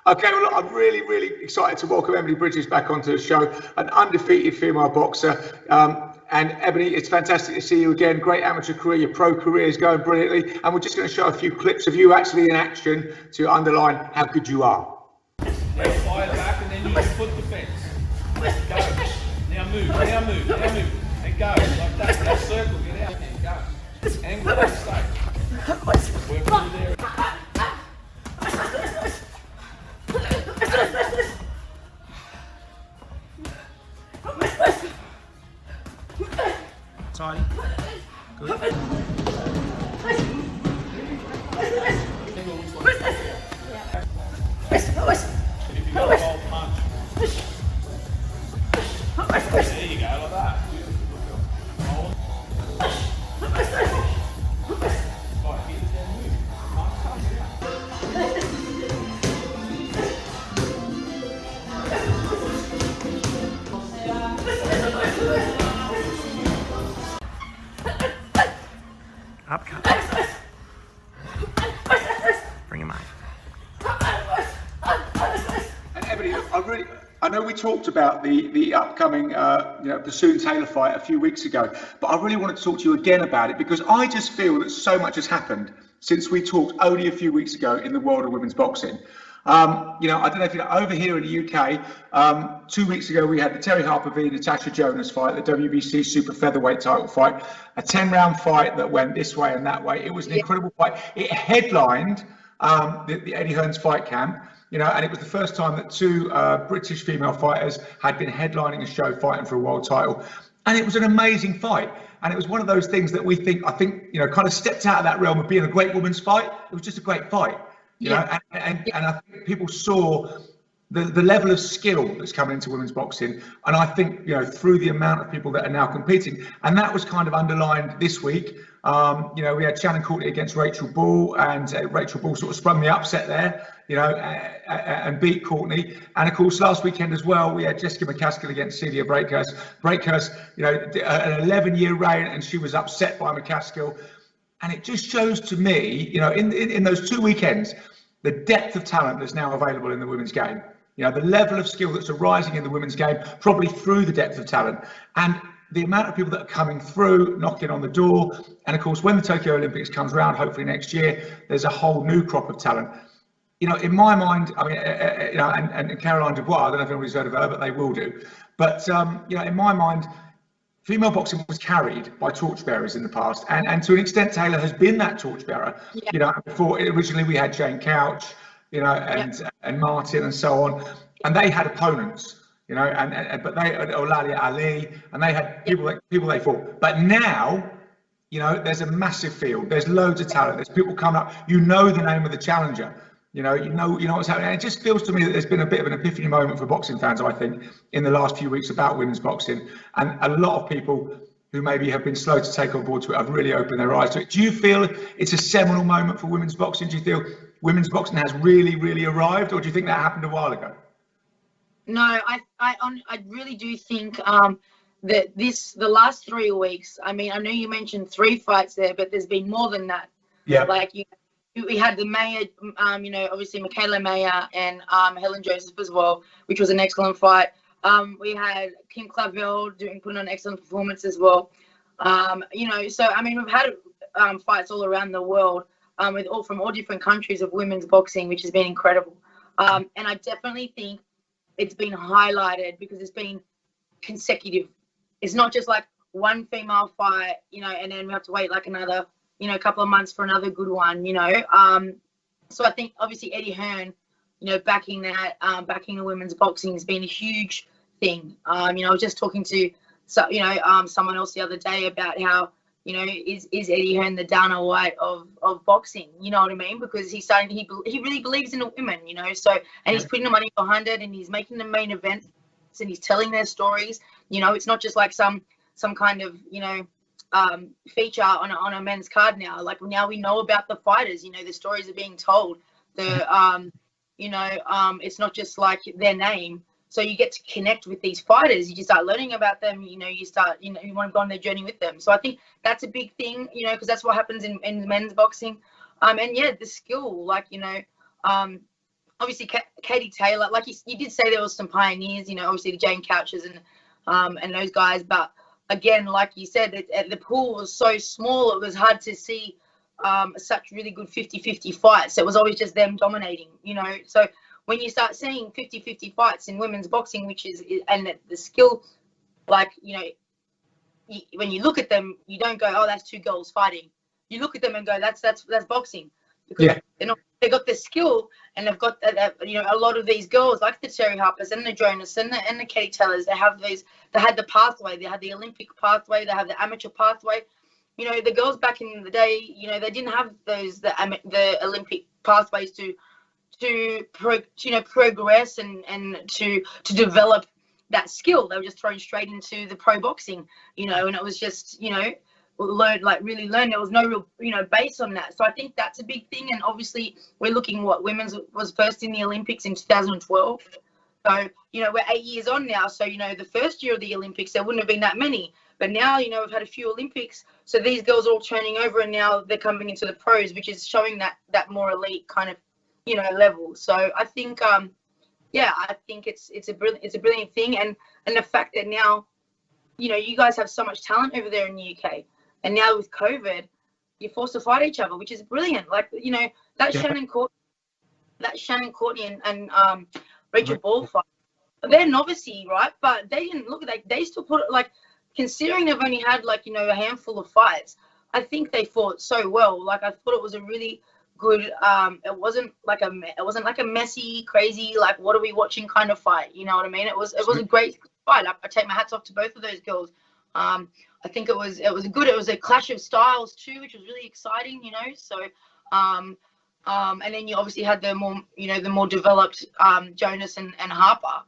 Okay, well, look, I'm really, really excited to welcome Ebanie Bridges back onto the show, an undefeated female boxer. And Ebanie, it's fantastic to see you again. Great amateur career, your pro career is going brilliantly. And we're just going to show a few clips of you actually in action to underline how good you are. Now fire back and then use your foot defense. Go. Now move, now move, now move. And go, like that. Now circle, get out there, go. Angle and stay. Work through there. Tidy. Good. And if you got a bold punch. There you go, like that. Hold. Right, hit it down, move. Up, cut. Bring him up. And Ebanie, I know we talked about the upcoming Persoon Taylor fight a few weeks ago, but I really wanted to talk to you again about it because I just feel that so much has happened since we talked only a few weeks ago in the world of women's boxing. I don't know if you know, over here in the UK, 2 weeks ago we had the Terry Harper v Natasha Jonas fight, the WBC super featherweight title fight, a 10-round fight that went this way and that way. It was an incredible fight. It headlined the Eddie Hearn's fight camp, and it was the first time that two British female fighters had been headlining a show fighting for a world title. And it was an amazing fight. And it was one of those things that I think, kind of stepped out of that realm of being a great women's fight. It was just a great fight. And I think people saw the level of skill that's coming into women's boxing, and I think through the amount of people that are now competing, and that was kind of underlined this week. We had Shannon Courtney against Rachel Ball, and Rachel Ball sort of sprung the upset there, and beat Courtney. And of course, last weekend as well, we had Jessica McCaskill against Celia Breakhurst. Breakhurst, an 11-year reign, and she was upset by McCaskill. And it just shows to me, in those 2 weekends, the depth of talent that's now available in the women's game. The level of skill that's arising in the women's game, probably through the depth of talent. And the amount of people that are coming through, knocking on the door. And of course, when the Tokyo Olympics comes around, hopefully next year, there's a whole new crop of talent. In my mind, I mean, and Caroline Dubois, I don't know if anybody's heard of her, but they will do. But, in my mind, female boxing was carried by torchbearers in the past, and to an extent, Taylor has been that torchbearer. Before originally we had Jane Couch, and Martin and so on, and they had opponents, but they or Lalia Ali, and they had people they fought. But now, there's a massive field. There's loads of talent. There's people coming up. The name of the challenger. You know what's happening. And it just feels to me that there's been a bit of an epiphany moment for boxing fans, I think, in the last few weeks about women's boxing. And a lot of people who maybe have been slow to take on board to it have really opened their eyes to it. Do you feel it's a seminal moment for women's boxing? Do you feel women's boxing has really, really arrived, or do you think that happened a while ago? No, I really do think that the last 3 weeks, I mean, I know you mentioned 3 fights there, but there's been more than that. Yeah. Like, we had the Mayer, obviously Michaela Mayer and Helen Joseph as well, which was an excellent fight. We had Kim Clavel putting on an excellent performance as well. So I mean, we've had fights all around the world from all different countries of women's boxing, which has been incredible. And I definitely think it's been highlighted because it's been consecutive. It's not just like one female fight, and then we have to wait like another, a couple of months for another good one, So I think obviously Eddie Hearn, backing the women's boxing has been a huge thing. I was just talking to, someone else the other day about how, is Eddie Hearn the Dana White of boxing? You know what I mean? Because he really believes in the women, So, and he's putting the money behind it, and he's making the main events, and he's telling their stories. It's not just like some kind of, feature on a men's card now. Like now we know about the fighters. The stories are being told. It's not just like their name. So you get to connect with these fighters. You just start learning about them. You start, you want to go on their journey with them. So I think that's a big thing, because that's what happens in men's boxing. And yeah, the skill, like, obviously Katie Taylor, like you did say there was some pioneers, obviously the Jane Couches and those guys, but again, like you said, the pool was so small, it was hard to see such really good 50-50 fights. It was always just them dominating, so when you start seeing 50-50 fights in women's boxing, which is, and the skill, like, when you look at them, you don't go, oh, that's two girls fighting. You look at them and go, that's boxing, because they got the skill, and they've got a lot of these girls like the Terry Harpers and the Jonas and the Katie Taylors. They had the pathway, they had the Olympic pathway, they have the amateur pathway. The girls back in the day, they didn't have the Olympic pathways to progress and to develop that skill. They were just thrown straight into the pro boxing, and it was just, really learn. There was no real, base on that. So I think that's a big thing. And obviously we're looking women's was first in the Olympics in 2012. So, we're 8 years on now. So, the first year of the Olympics, there wouldn't have been that many. But now, we've had a few Olympics. So these girls are all turning over, and now they're coming into the pros, which is showing that more elite kind of, level. So I think, I think it's a brilliant thing. And the fact that now, you guys have so much talent over there in the UK. And now with COVID, you're forced to fight each other, which is brilliant. Like, that Shannon Courtney and Rachel Ball fight, they're novice-y, right? But they didn't look at they still put it, like, considering they've only had, like, a handful of fights, I think they fought so well. Like, I thought it was a really good, it wasn't like a messy, crazy, like, what are we watching kind of fight, you know what I mean? It was a great fight. I take my hats off to both of those girls. I think it was good. It was a clash of styles too, which was really exciting, so and then you obviously had the more developed Jonas and Harper,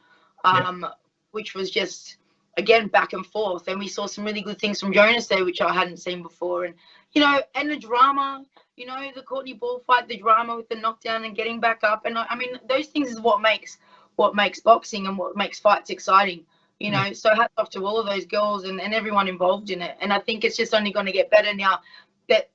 which was just, again, back and forth. And we saw some really good things from Jonas there, which I hadn't seen before. And and the drama, the Courtney Ball fight, the drama with the knockdown and getting back up, and I mean, those things is what makes boxing and what makes fights exciting. So hats off to all of those girls and everyone involved in it. And I think it's just only going to get better now that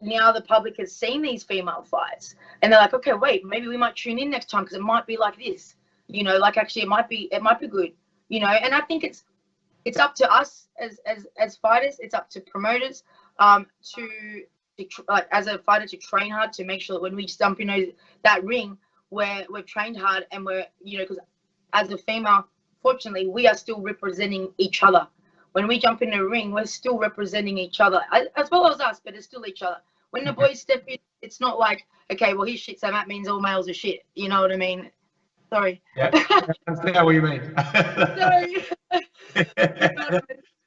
now the public has seen these female fights, and they're like, okay, wait, maybe we might tune in next time because it might be like this, like actually it might be good, and I think it's up to us as fighters, it's up to promoters to like, as a fighter, to train hard, to make sure that when we jump in that ring where we've trained hard, and we're, because as a female, fortunately, we are still representing each other. When we jump in the ring, we're still representing each other, as well as us, but it's still each other. When the boys step in, it's not like, okay, well, he's shit, so that means all males are shit. You know what I mean? Sorry. Yeah, I know what you mean. Sorry.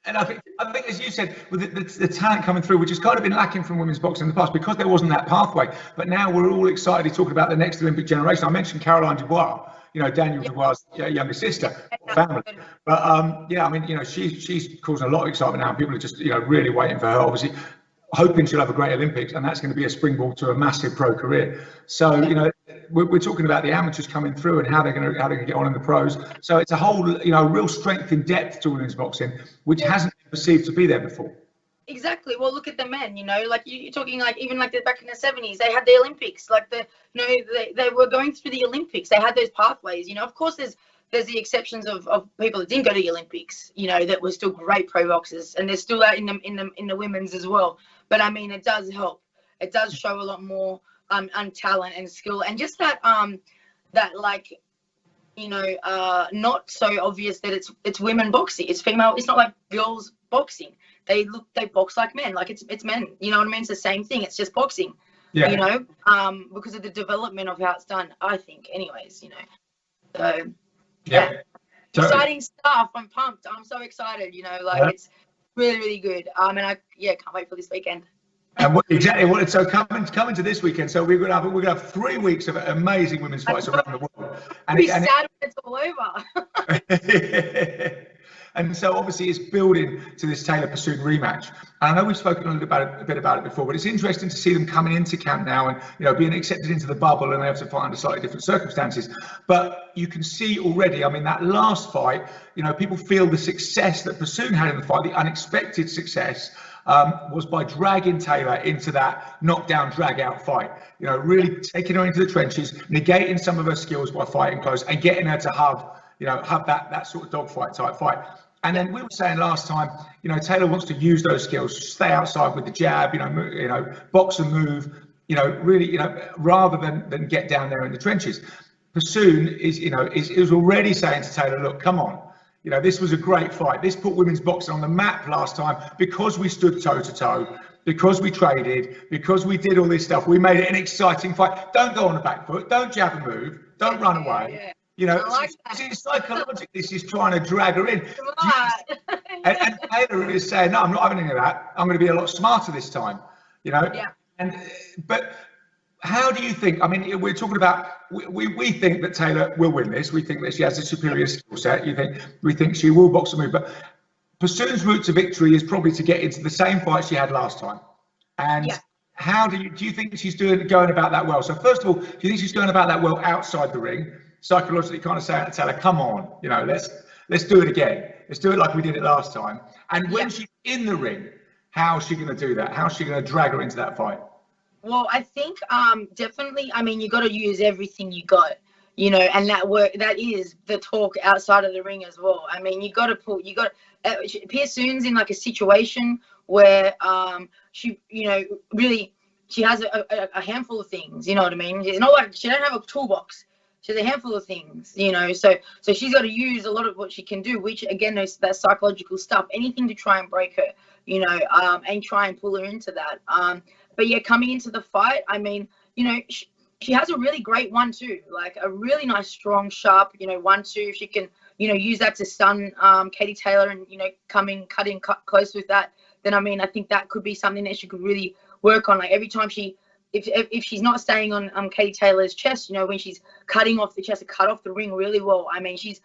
And I think, as you said, with the talent coming through, which has kind of been lacking from women's boxing in the past, because there wasn't that pathway. But now we're all excited talking about the next Olympic generation. I mentioned Caroline Dubois, Daniel Dubois' younger sister, family. But I mean, she's causing a lot of excitement now. People are just, really waiting for her. Obviously, hoping she'll have a great Olympics, and that's going to be a springboard to a massive pro career. So, we're talking about the amateurs coming through and how they're going to get on in the pros. So it's a whole, real strength and depth to women's boxing, which hasn't been perceived to be there before. Exactly. Well, look at the men, like you're talking, like, even like back in the 70s, they had the Olympics, like they were going through the Olympics. They had those pathways, of course there's the exceptions of people that didn't go to the Olympics, that were still great pro boxers, and there's still that in the women's as well. But I mean, it does help. It does show a lot more talent and skill, and just that like, not so obvious that it's women boxing, it's female. It's not like girls boxing. They box like men, like it's men. You know what I mean? It's the same thing. It's just boxing. Yeah. Because of the development of how it's done, I think, anyways. So yeah. Exciting stuff. I'm pumped. I'm so excited. It's really, really good. And I can't wait for this weekend. And so coming to this weekend, so we're gonna have 3 weeks of amazing women's fights around the world. And sad when it's all over. And so obviously it's building to this Taylor Persoon rematch. And I know we've spoken a bit about it before, but it's interesting to see them coming into camp now and being accepted into the bubble, and they have to fight under slightly different circumstances. But you can see already, I mean, that last fight, people feel the success that Persoon had in the fight, the unexpected success. was by dragging Taylor into that knockdown, drag out fight. You know, really taking her into the trenches, negating some of her skills by fighting close and getting her to have that sort of dogfight type fight. And then we were saying last time, you know, Taylor wants to use those skills, stay outside with the jab, you know, box and move, you know, really, you know, rather than get down there in the trenches. Persoon is already saying to Taylor, look, come on. You know, this was a great fight. This put women's boxing on the map last time because we stood toe to toe, because we traded, because we did all this stuff. We made it an exciting fight. Don't go on the back foot. Don't jab and move. Don't run away. Yeah. You know, like psychologically, she's trying to drag her in. And Taylor is saying, no, I'm not having any of that. I'm going to be a lot smarter this time. You know, but how do you think? I mean, we're talking about. We think that Taylor will win this. We think that she has a superior skill set. We think she will box and move. But Persoon's route to victory is probably to get into the same fight she had last time. And how do you think she's going about that well? So first of all, do you think she's going about that well outside the ring, psychologically kind of saying to Taylor, come on, you know, let's do it again. Let's do it like we did it last time. And when she's in the ring, how is she going to do that? How is she going to drag her into that fight? Well, I think definitely, I mean, you got to use everything you got, you know, and that is the talk outside of the ring as well. I mean, Persoon's in like a situation where she, you know, really, she has a handful of things, you know what I mean? It's not like she don't have a toolbox. She has a handful of things, you know, so she's got to use a lot of what she can do, which again, is that psychological stuff, anything to try and break her, you know, and try and pull her into that. But yeah, coming into the fight, I mean, you know, she has a really great 1-2, like a really nice, strong, sharp, you know, 1-2. If she can, you know, use that to stun Katie Taylor and, you know, cut close with that, then I mean, I think that could be something that she could really work on. Like every time if she's not staying on Katie Taylor's chest, you know, when she's cutting off the chest to cut off the ring really well. I mean, she's,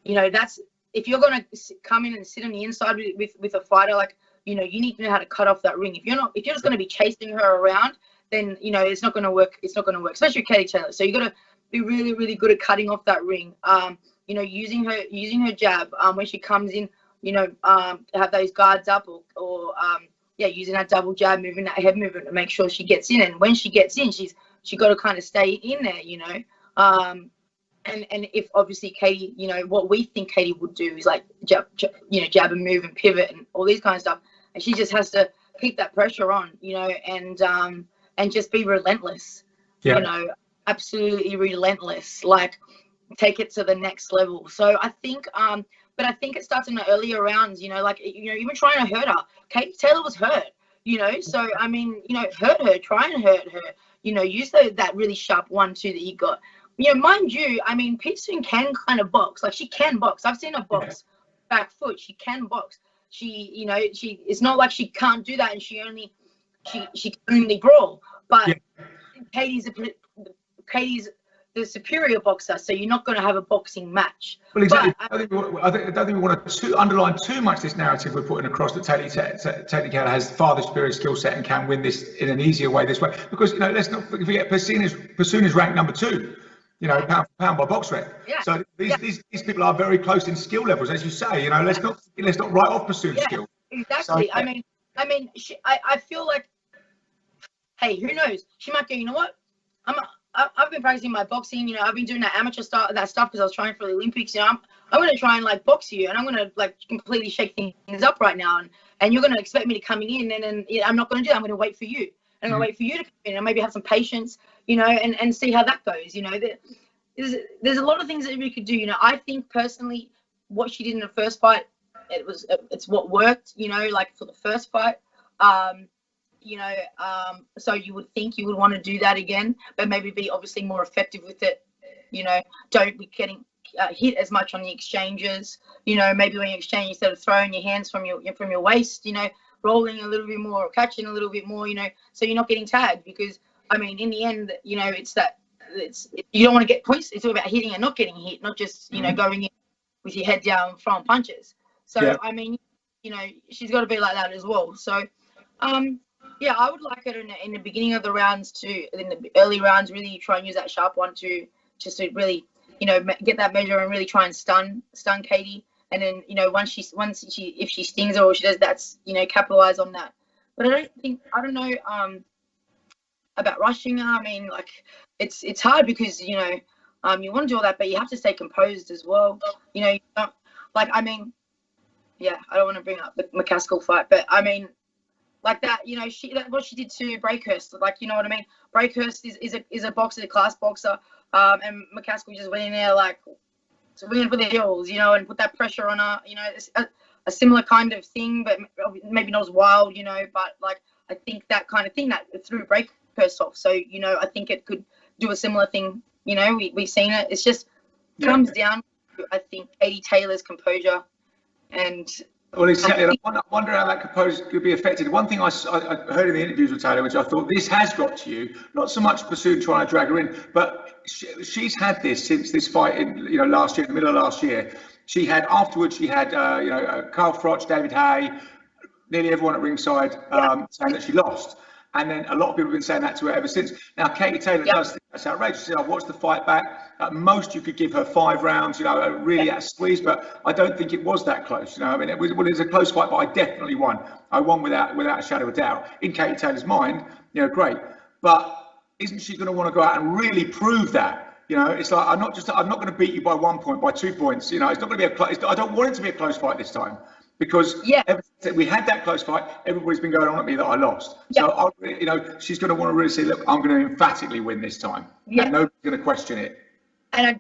you know, that's, if you're going to come in and sit on the inside with a fighter, like, you know, you need to know how to cut off that ring. If you're just going to be chasing her around, then, you know, it's not going to work. It's not going to work, especially with Katie Taylor. So you got to be really, really good at cutting off that ring. You know, using her jab when she comes in, you know, have those guards up or using that double jab, moving that head movement to make sure she gets in. And when she gets in, she got to kind of stay in there, you know. And if obviously Katie, you know, what we think Katie would do is like jab and move and pivot and all these kind of stuff. And she just has to keep that pressure on, you know, and just be relentless, you know, absolutely relentless, like take it to the next level. So I think, but I think it starts in the earlier rounds, you know, like, you know, even trying to hurt her. Katie Taylor was hurt, you know, so I mean, you know, hurt her, try and hurt her, you know, use that really sharp 1-2 that you got. You know, mind you, I mean, Persoon can kind of box. Like, she can box. I've seen her box back foot. She can box. She, you know, it's not like she can't do that and she can only brawl. But Katie's the superior boxer, so you're not going to have a boxing match. Well, exactly. I don't think we want to underline too much this narrative we're putting across that Taylor has far the superior skill set and can win this in an easier way this way. Because, you know, let's not forget Persoon is ranked number 2. You know, pound for pound by box rec. Yeah. So these people are very close in skill levels, as you say. You know, let's not write off Persoon's skill. Exactly. So, I mean, I feel like, hey, who knows? She might go, you know what? I've been practicing my boxing. You know, I've been doing that amateur stuff because I was trying for the Olympics. You know, I'm going to try and like box you, and I'm going to like completely shake things up right now, and you're going to expect me to come in, and I'm not going to do that. I'm going to wait for you. And I'll wait for you to come in and maybe have some patience, you know, and see how that goes. You know, there's a lot of things that we could do. You know, I think personally what she did in the first fight, it's what worked, you know, like for the first fight. You know, so you would think you would want to do that again, but maybe be obviously more effective with it. You know, don't be getting hit as much on the exchanges. You know, maybe when you exchange, instead of throwing your hands from your waist, you know, rolling a little bit more or catching a little bit more, you know, so you're not getting tagged. Because I mean, in the end, you know, you don't want to get points. It's all about hitting and not getting hit, not just, you know, going in with your head down throwing punches. So I mean, you know, she's got to be like that as well. So yeah, I would like it in the beginning of the rounds too, in the early rounds, really try and use that sharp 1-2 just to really, you know, get that measure and really try and stun Katie. and then once she if she stings her or she does, that's capitalize on that. But I don't know about rushing her. I mean, like it's hard because you want to do all that, but you have to stay composed as well. You don't, I mean, yeah, I don't want to bring up the McCaskill fight, but I mean, like that, what she did to Breakhurst, you know what I mean? Breakhurst is a boxer, a class boxer, and McCaskill just went in there win for the hills, and put that pressure on her. It's a similar kind of thing, but maybe not as wild, but I think that kind of thing that threw Breakhurst off. So, I think it could do a similar thing. We've seen it. It's just comes down to, I think, Katie Taylor's composure. And well, exactly. I wonder how that composure could be affected. One thing I heard in the interviews with Taylor, which I thought this has got to you, not so much Persoon trying to drag her in, but she's had this since this fight in last year, in the middle of last year. She had afterwards. She had Carl Froch, David Hay, nearly everyone at ringside saying that she lost. And then a lot of people have been saying that to her ever since. Now, Katie Taylor does think that's outrageous. She said, I watched the fight back. At most, you could give her 5 rounds, really at a squeeze, but I don't think it was that close. I mean, it was a close fight, but I definitely won. I won without a shadow of doubt. In Katie Taylor's mind, great. But isn't she going to want to go out and really prove that? It's like, I'm not going to beat you by 1 point, by 2 points. It's not going to be a close. I don't want it to be a close fight this time. Because ever since we had that close fight, everybody's been going on at me that I lost. So she's going to want to really say, look, I'm going to emphatically win this time, and nobody's going to question it. And I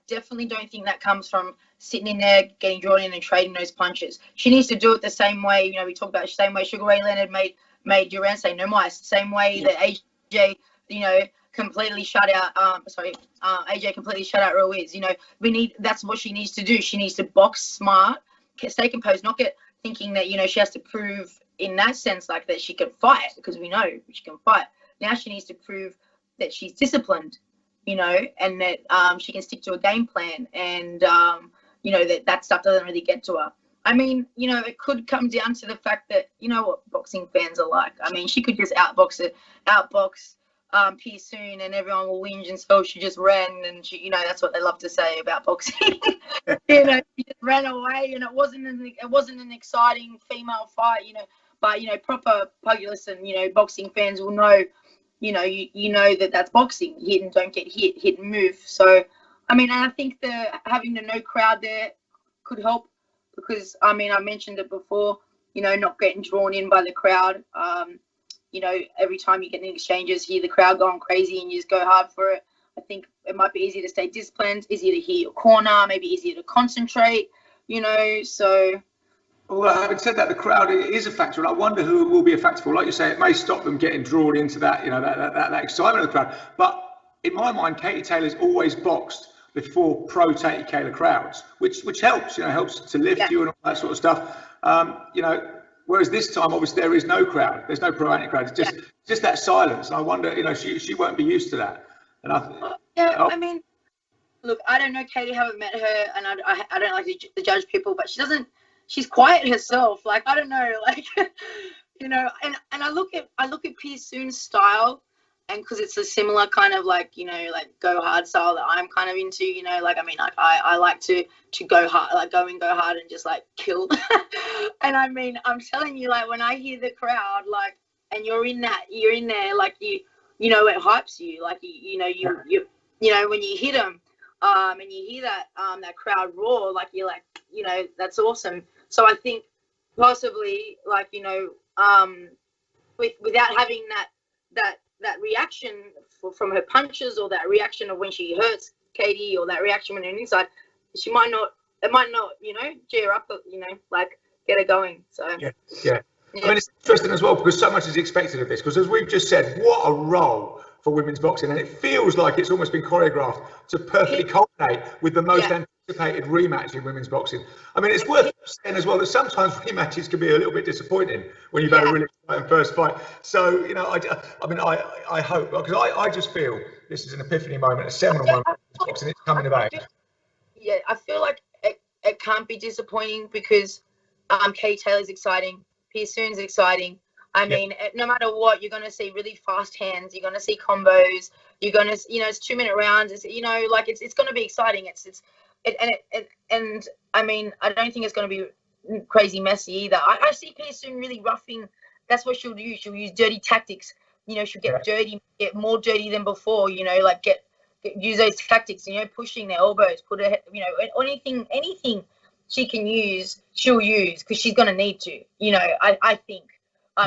definitely don't think that comes from sitting in there, getting drawn in, and trading those punches. She needs to do it the same way. We talk about the same way Sugar Ray Leonard made Duran say no mice. The same way that AJ, completely shut out. AJ completely shut out Ruiz. That's what she needs to do. She needs to box smart, stay composed, not get thinking that she has to prove in that sense that she can fight, because we know she can fight. Now she needs to prove that she's disciplined, and that she can stick to a game plan, and that stuff doesn't really get to her. I mean, it could come down to the fact that what boxing fans are like. I mean, she could just outbox Persoon, and everyone will whinge and say, she just ran, and she, that's what they love to say about boxing. She just ran away, and it wasn't an exciting female fight, but proper pugilists and boxing fans will know, that that's boxing. Hit and don't get hit and move. So, I mean, and I think having the no crowd there could help, because I mean, I mentioned it before, not getting drawn in by the crowd. Every time you get in exchanges, hear the crowd going crazy and you just go hard for it. I think it might be easier to stay disciplined, easier to hear your corner, maybe easier to concentrate, so. Well, having said that, the crowd is a factor, and I wonder who will be a factor for. Like you say, it may stop them getting drawn into that, that excitement of the crowd. But in my mind, Katie Taylor's always boxed before pro Katie Taylor crowds, which helps, helps to lift you and all that sort of stuff. Whereas this time, obviously, there is no crowd. There's no pro anti-crowd. It's just that silence. And I wonder, she won't be used to that. And I mean, look, I don't know Katie, haven't met her, and I don't like to judge people, but she's quiet herself. I don't know, and I look at Persoon's style, and because it's a similar kind of go hard style that I'm kind of into, I like to go hard, go hard and just kill. And I mean, I'm telling you, when I hear the crowd, and you're in there, it hypes you, when you hit them, and you hear that crowd roar, you're that's awesome. So I think possibly, without having that reaction from her punches, or that reaction of when she hurts Katie, or that reaction when her inside, it might not, cheer up, get her going. So yeah. I mean, it's interesting as well, because so much is expected of this, because as we've just said, what a role for women's boxing, and it feels like it's almost been choreographed to perfectly culminate with the most anticipated rematch in women's boxing. I mean, it's worth saying as well that sometimes rematches can be a little bit disappointing when you've had a really exciting first fight. So, I hope, because I just feel this is an epiphany moment, a seminal moment in boxing. It's coming about. Yeah, I feel like it can't be disappointing, because Katie Taylor's exciting, Persoon's exciting. I mean, no matter what, you're going to see really fast hands. You're going to see combos. You're going to, it's 2-minute rounds. It's, it's going to be exciting. and I mean, I don't think it's going to be crazy messy either. I see Persoon really roughing. That's what she'll do. She'll use dirty tactics. You know, she'll get dirty, get more dirty than before. You know, like use those tactics. You know, pushing their elbows, put her, you know, anything she can use, she'll use because she's going to need to. You know, I think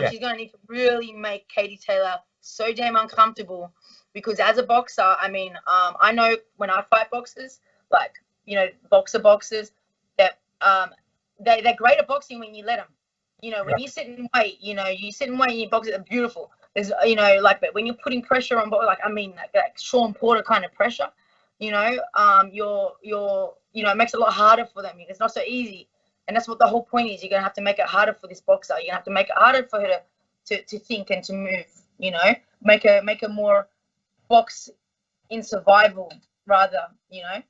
she's going to need to really make Katie Taylor so damn uncomfortable, because as a boxer, I mean, I know when I fight boxers, like, you know, boxers, that they're great at boxing when you let them. You know, when you sit and wait, you know, you sit and wait and you box it, they're beautiful. There's, you know, like, but when you're putting pressure on, like, I mean, like Sean Porter kind of pressure, you know, you're, you know, it makes it a lot harder for them. It's not so easy. And that's what the whole point is. You're going to have to make it harder for this boxer. You're going to have to make it harder for her to think and to move, you know, make her more box in survival rather, you know.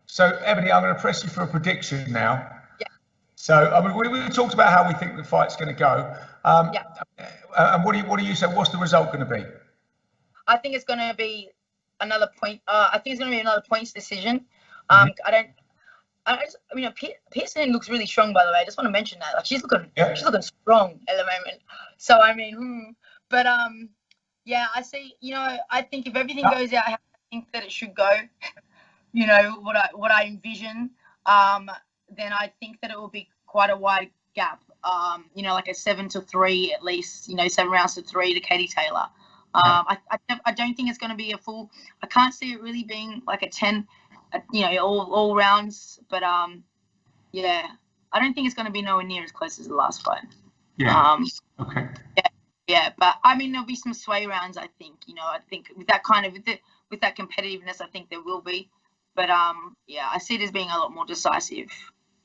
So, Ebanie, I'm going to press you for a prediction now. Yeah. So, I mean, we talked about how we think the fight's going to go. And what do you say? What's the result going to be? I think it's going to be another point. I think it's going to be another points decision. I mean, Persoon looks really strong, by the way. I just want to mention that. Like, she's looking strong at the moment. So, I mean, but yeah, I see. You know, I think if everything goes out, I think that it should go. You know, what I envision. Then I think that it will be quite a wide gap. You know, like a 7-3 at least. You know, 7 rounds to 3 to Katie Taylor. I don't think it's going to be a full. I can't see it really being like a 10. You know, all rounds, but yeah, I don't think it's going to be nowhere near as close as the last fight. Yeah. Okay. Yeah, but I mean, there'll be some sway rounds. I think, you know, I think with that kind of with that competitiveness, I think there will be. But yeah, I see it as being a lot more decisive.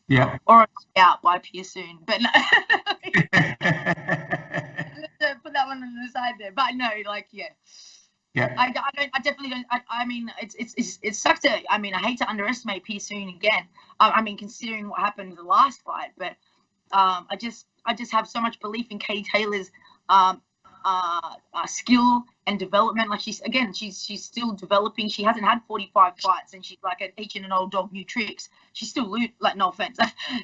Yeah. Or out by Persoon, but no. Put that one on the side there. But no, like, yeah. Yeah. I definitely don't. I mean, it sucks to. I mean, I hate to underestimate Persoon again. I mean, considering what happened in the last fight, but I just have so much belief in Katie Taylor's skill and development. Like, she's still developing. She hasn't had 45 fights, and she's like teaching an old dog new tricks. She's still like, no offense,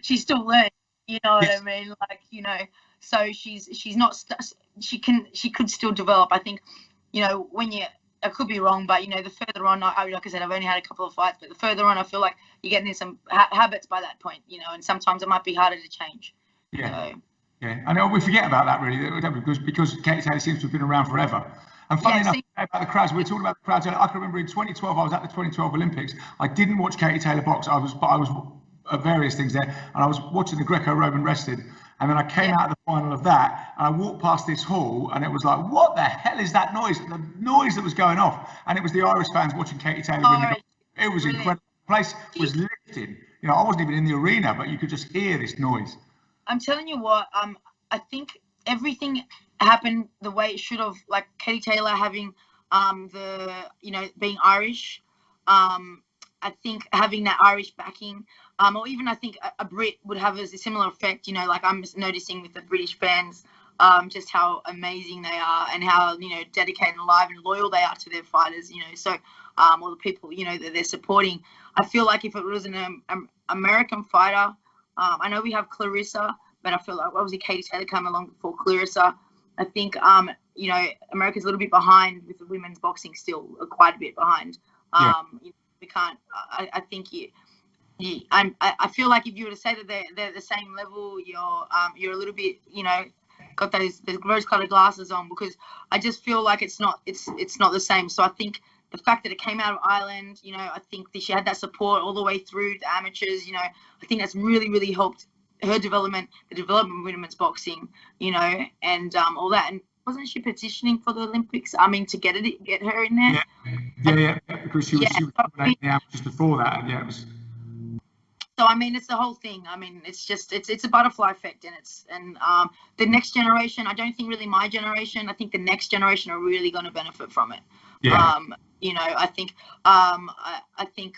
she's still learning. You know what I mean? Like, you know, so she's not. She could still develop. I think. You know, I could be wrong, but, you know, the further on, like I said, I've only had a couple of fights, but the further on, I feel like you're getting in some habits by that point, you know, and sometimes it might be harder to change. Yeah. So. Yeah. I know we forget about that, really, because Katie Taylor seems to have been around forever. And funny enough, about the crowds, we were talking about the crowds. I can remember in 2012, I was at the 2012 Olympics. I didn't watch Katie Taylor box. I was at various things there, and I was watching the Greco-Roman wrestling. And then I came out of the final of that, and I walked past this hall, and it was like, what the hell is that noise? The noise that was going off. And it was the Irish fans watching Katie Taylor win. It was incredible. The place was lifted. You know, I wasn't even in the arena, but you could just hear this noise. I'm telling you what, I think everything happened the way it should have. Like Katie Taylor having you know, being Irish. I think having that Irish backing, or even I think a Brit would have a similar effect. You know, like I'm just noticing with the British fans, just how amazing they are and how, you know, dedicated and alive and loyal they are to their fighters. You know, so all the people, you know, that they're supporting. I feel like if it was an American fighter, I know we have Clarissa, but I feel like obviously Katie Taylor came along before Clarissa. I think you know, America's a little bit behind with the women's boxing, still quite a bit behind. You know, we can't. I think I feel like if you were to say that they're the same level, you're a little bit, you know, got those rose-colored glasses on, because I just feel like it's not the same. So I think the fact that it came out of Ireland, you know, I think that she had that support all the way through the amateurs. You know, I think that's really helped her development, the development of women's boxing. You know, and all that. And wasn't she petitioning for the Olympics? I mean, to get her in there. Yeah, because she was nominating the amateurs before that. Yeah, it was. So I mean, it's the whole thing. I mean, it's just it's a butterfly effect, and the next generation. I don't think really my generation. I think the next generation are really going to benefit from it. Yeah. You know, I think I think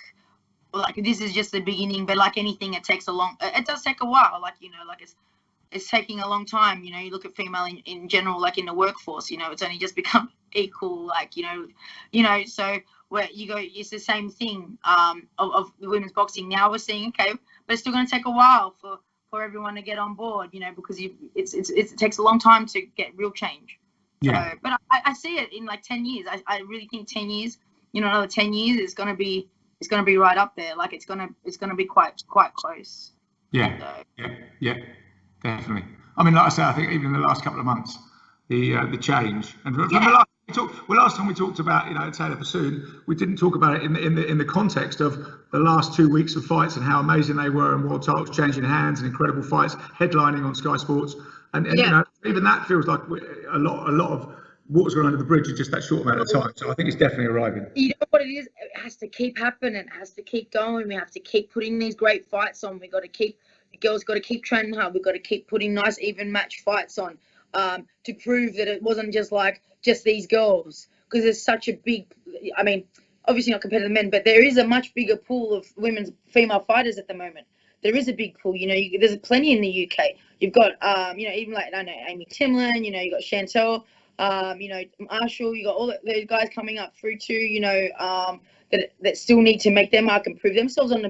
like this is just the beginning, but like anything, it does take a while. Like, you know, like it's taking a long time. You know, you look at female in general, like in the workforce, you know, it's only just become equal, like, you know, so where you go, it's the same thing of the women's boxing. Now we're seeing, okay, but it's still going to take a while for everyone to get on board, you know, because it takes a long time to get real change. Yeah. So, but I see it in like 10 years. I really think 10 years, you know, another 10 years is going to be right up there. Like it's going to be quite close. Yeah. So. Yeah. Definitely. I mean, like I say, I think even in the last couple of months, the change and from the last time we talked about, you know, Taylor Persoon, we didn't talk about it in the context of the last 2 weeks of fights and how amazing they were, and world titles changing hands and incredible fights headlining on Sky Sports, and you know, even that feels like a lot of water's gone under the bridge in just that short amount of time. So I think it's definitely arriving. You know what it is? It has to keep happening. It has to keep going. We have to keep putting these great fights on. We got to keep. The girls got to keep training hard. We've got to keep putting nice even match fights on to prove that it wasn't just these girls, because there's such a big, I mean, obviously not compared to the men, but there is a much bigger pool of women's female fighters at the moment. There is a big pool, you know, there's plenty in the UK. You've got, you know, even like, I don't know, Amy Timlin, you know, you got Chantel, you know, Marshall, you got all those guys coming up through too, you know, that still need to make their mark and prove themselves on the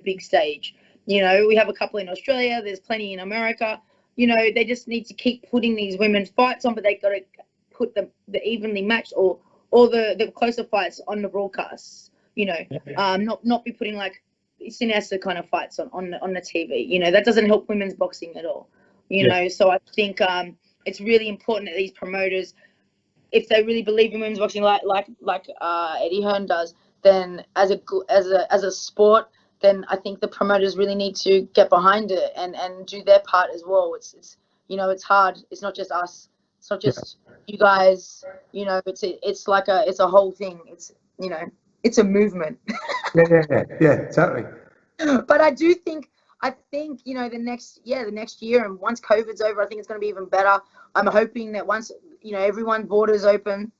big stage. You know, we have a couple in Australia. There's plenty in America. You know, they just need to keep putting these women's fights on, but they got to put the evenly matched or the closer fights on the broadcasts. You know, not be putting like Sinesta kind of fights on the TV. You know, that doesn't help women's boxing at all. You know, so I think it's really important that these promoters, if they really believe in women's boxing, like Eddie Hearn does, then as a sport, then I think the promoters really need to get behind it and do their part as well. It's you know, it's hard. It's not just us. It's not just you guys. You know, it's like it's a whole thing. It's, you know, it's a movement. Yeah, totally. But I think, you know, the next year, and once COVID's over, I think it's going to be even better. I'm hoping that once, you know, everyone's borders open,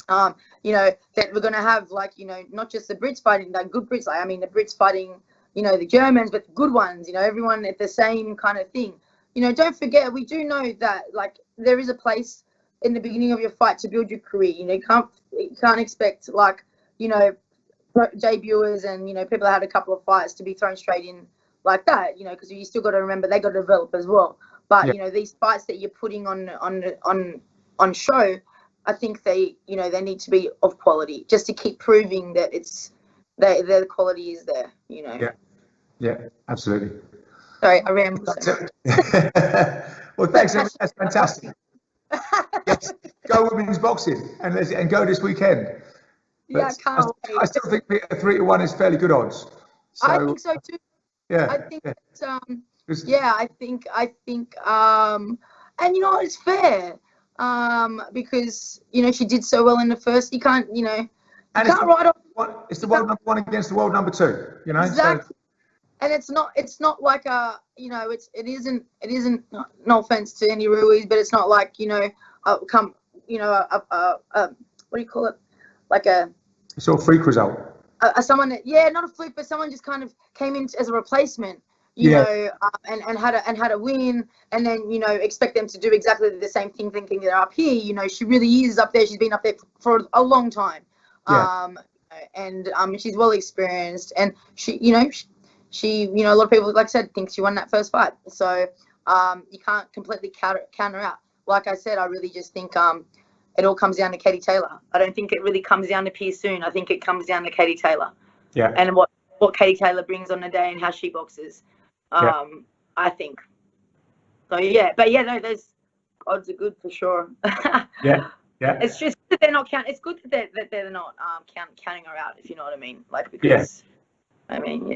you know, that we're going to have, like, you know, not just the Brits fighting, like good Brits, like, I mean, the Brits fighting, you know, the Germans, but the good ones, you know, everyone at the same kind of thing. You know, don't forget, we do know that, like, there is a place in the beginning of your fight to build your career. You know, you can't expect, like, you know, debuters and, you know, people that had a couple of fights to be thrown straight in like that, you know, because you still got to remember they got to develop as well. But, you know, these fights that you're putting on show, I think they need to be of quality, just to keep proving that the quality is there, you know. Yeah, absolutely. Sorry, I rambled. Well, thanks. That's fantastic. Yes, go women's boxing and go this weekend. Yeah, I can't wait. I still think 3-1 is fairly good odds. So, I think so too. Yeah. I think it's, I think and you know, it's fair. Because, you know, she did so well in the first. You can't, you know, write off. It's the world number 1 against the world number 2. You know, exactly. So. And it's not like a, you know, it isn't. No offense to any Ruiz, but it's not like, you know, what do you call it? Like a sort of freak result. Someone, not a fluke, but someone just kind of came in as a replacement. You know, and had a win, and then, you know, expect them to do exactly the same thing, thinking they're up here. You know, she really is up there. She's been up there for a long time, and she's well experienced, and she, you know, a lot of people, like I said, think she won that first fight. So you can't completely counter out. Like I said, I really just think it all comes down to Katie Taylor. I don't think it really comes down to Persoon. I think it comes down to Katie Taylor. Yeah. And what Katie Taylor brings on the day and how she boxes. I think. So no, those odds are good for sure. Yeah. It's just that they're not counting. It's good that they're not counting her out, if you know what I mean. Like, because I mean,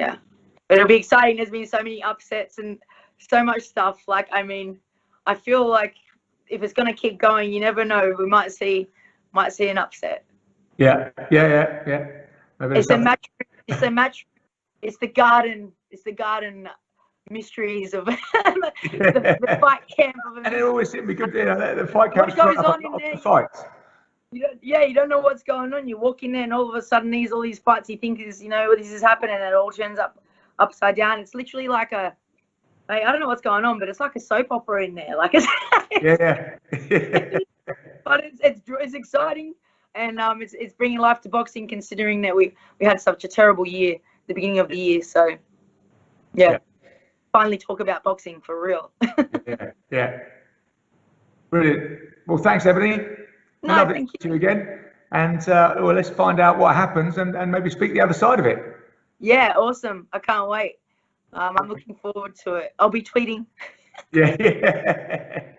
but it'll be exciting. There's been so many upsets and so much stuff. Like, I mean, I feel like if it's gonna keep going, you never know. We might see an upset. Yeah. Maybe it's a match. It's the garden mysteries of the fight camp. And it always seemed to be good, you know, the fight camp. What goes on in there? You don't know what's going on. You walk in there and all of a sudden all these fights you think is, you know, this is happening, and it all turns upside down. It's literally like I don't know what's going on, but it's like a soap opera in there. Like it's but it's exciting, and it's bringing life to boxing, considering that we had such a terrible year, the beginning of the year. So, yeah. Finally talk about boxing for real. Yeah. Brilliant. Well, thanks, Ebony. No, Lovely thank to see you again. And well, let's find out what happens and maybe speak the other side of it. Yeah, awesome. I can't wait. I'm looking forward to it. I'll be tweeting. Yeah.